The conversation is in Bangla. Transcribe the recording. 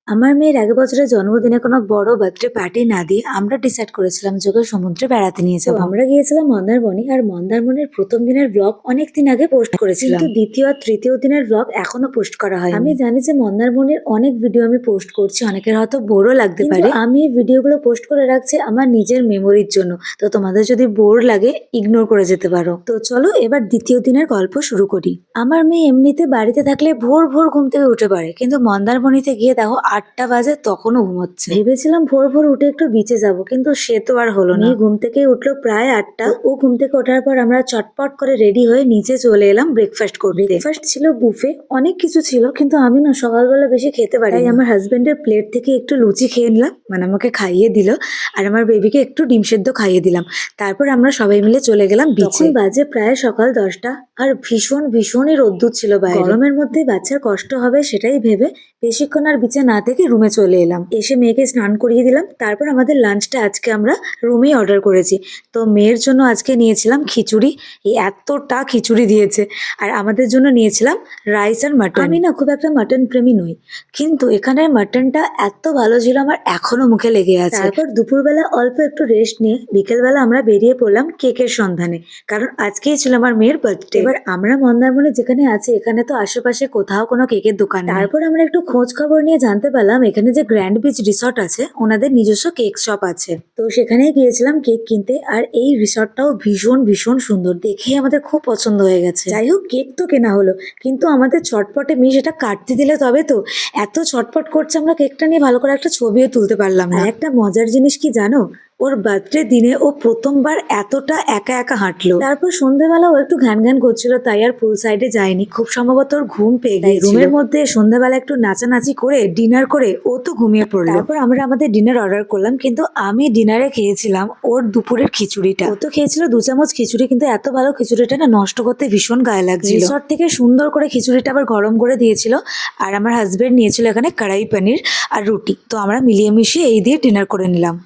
আমার মেয়ের আগের বছরের জন্মদিনে কোনো বড় বার্থডে পার্টি না দিয়ে আমরা ডিসাইড করেছিলাম যে ওকে সমুদ্রে বেড়াতে নিয়ে যাবো। আমরা গিয়েছিলাম মন্দারমণি, আর মন্দারমণির প্রথম দিনের ব্লগ অনেক দিন আগে পোস্ট করেছিলাম, কিন্তু দ্বিতীয় আর তৃতীয় দিনের ব্লগ এখনো পোস্ট করা হয়। আমি জানি যে মন্দারমণির অনেক ভিডিও আমি পোস্ট করছি, অনেকের হয়তো বোরও লাগতে পারে। আমি এই ভিডিওগুলো পোস্ট করে রাখছি আমার নিজের মেমোরির জন্য, তো তোমাদের যদি বোর লাগে ইগনোর করে যেতে পারো। তো চলো এবার দ্বিতীয় দিনের গল্প শুরু করি। আমার মেয়ে এমনিতে বাড়িতে থাকলে ভোর ভোর ঘুম থেকে উঠে পারে, কিন্তু মন্দারমণিতে গিয়ে দেখো 8টা বাজে তখনও ঘুমোচ্ছে। ভেবেছিলাম ভোর ভোর উঠে একটু বিচে যাব, কিন্তু সে তো আর হলো না। ঘুম থেকে উঠলো প্রায় 8টা। ও ঘুম থেকে ওঠার পর আমরা চটপট করে রেডি হয়ে নিচে চলে এলাম ব্রেকফাস্ট করতে। ব্রেকফাস্ট ছিল বুফে, অনেক কিছু ছিল, কিন্তু আমি না সকালবেলা বেশি খেতে পারি। তাই আমার হাজবেন্ডের প্লেট থেকে একটু লুচি খেয়ে নিলাম, মানে আমাকে খাইয়ে দিল, আর আমার বেবিকে একটু ডিম সেদ্ধ খাইয়ে দিলাম। তারপর আমরা সবাই মিলে চলে গেলাম বিচে। বাজে প্রায় সকাল 10টা, আর ভীষণই রোদ্দুর ছিল বাইরে। গরমের মধ্যে বাচ্চার কষ্ট হবে সেটাই ভেবে বেশিক্ষণ আর বিচে না থেকে রুমে চলে এলাম। এসে মেয়েকে স্নান করিয়ে দিলাম। তারপর আমাদের লাঞ্চটা আজকে আমরা রুমেই অর্ডার করেছি। তো মেয়ের জন্য আজকে নিয়েছিলাম খিচুড়ি, এই এতটা খিচুড়ি দিয়েছে। আর আমাদের জন্য নিয়েছিলাম রাইস আর মাটন। আমি না খুব একটা মাটন প্রেমী নই, কিন্তু এখানের মাটনটা এত ভালো ছিল আমার এখনো মুখে লেগে আছে। তারপর দুপুরবেলা অল্প একটু রেস্ট নিয়ে বিকেলবেলা আমরা বেরিয়ে পড়লাম কেকের সন্ধানে, কারণ আজকেই ছিল আমার মেয়ের বার্থডে। এবার আমরা মন্দারমণি যেখানে আছি এখানে তো আশেপাশে কোথাও কোনো কেকের দোকান নেই। তারপর আমরা একটু খোঁজ খবর নিয়ে জানতে পারলাম এখানে যে গ্র্যান্ড বিচ রিসর্ট আছে ওনাদের নিজস্ব কেক শপ আছে। তো সেখানেই গিয়েছিলাম কেক কিনতে, আর এই রিসর্টটাও ভীষণ সুন্দর, দেখেই আমাদের খুব পছন্দ হয়ে গেছে। যাই হোক, কেক তো কেনা হলো, কিন্তু আমাদের চটপটে মেয়ে সেটা কাটতে দিলে তবে তো। এত চটপট করছে আমরা কেকটা নিয়ে ভালো করে একটা ছবিও তুলতে পারলাম না। একটা মজার জিনিস কি জানো, ওর বার্থডে দিনে ও প্রথমবার এতটা একা একা হাঁটলো। তারপর সন্ধ্যাবেলা ও একটু ঘ্যান করছিল, তাই আর পুল সাইডে যায়নি। খুব সম্ভবত ওর ঘুম পেয়ে গিয়েছিল। রুমের মধ্যে সন্ধ্যাবেলা একটু নাচানাচি করে ডিনার করে ও তো ঘুমিয়ে পড়লো। তারপর আমরা আমাদের ডিনার অর্ডার করলাম, কিন্তু আমি ডিনারে খেয়েছিলাম ওর দুপুরের খিচুড়িটা। ও তো খেয়েছিল 2 চামচ খিচুড়ি, কিন্তু এত ভালো খিচুড়িটা না নষ্ট করতে ভীষণ গায়ে লাগছিল। রিসর্ট থেকে সুন্দর করে খিচুড়িটা আবার গরম করে দিয়েছিল, আর আমার হাজবেন্ড নিয়েছিল এখানে কড়াই পনির আর রুটি। তো আমরা মিলিয়ে মিশিয়ে এই দিয়ে ডিনার করে নিলাম।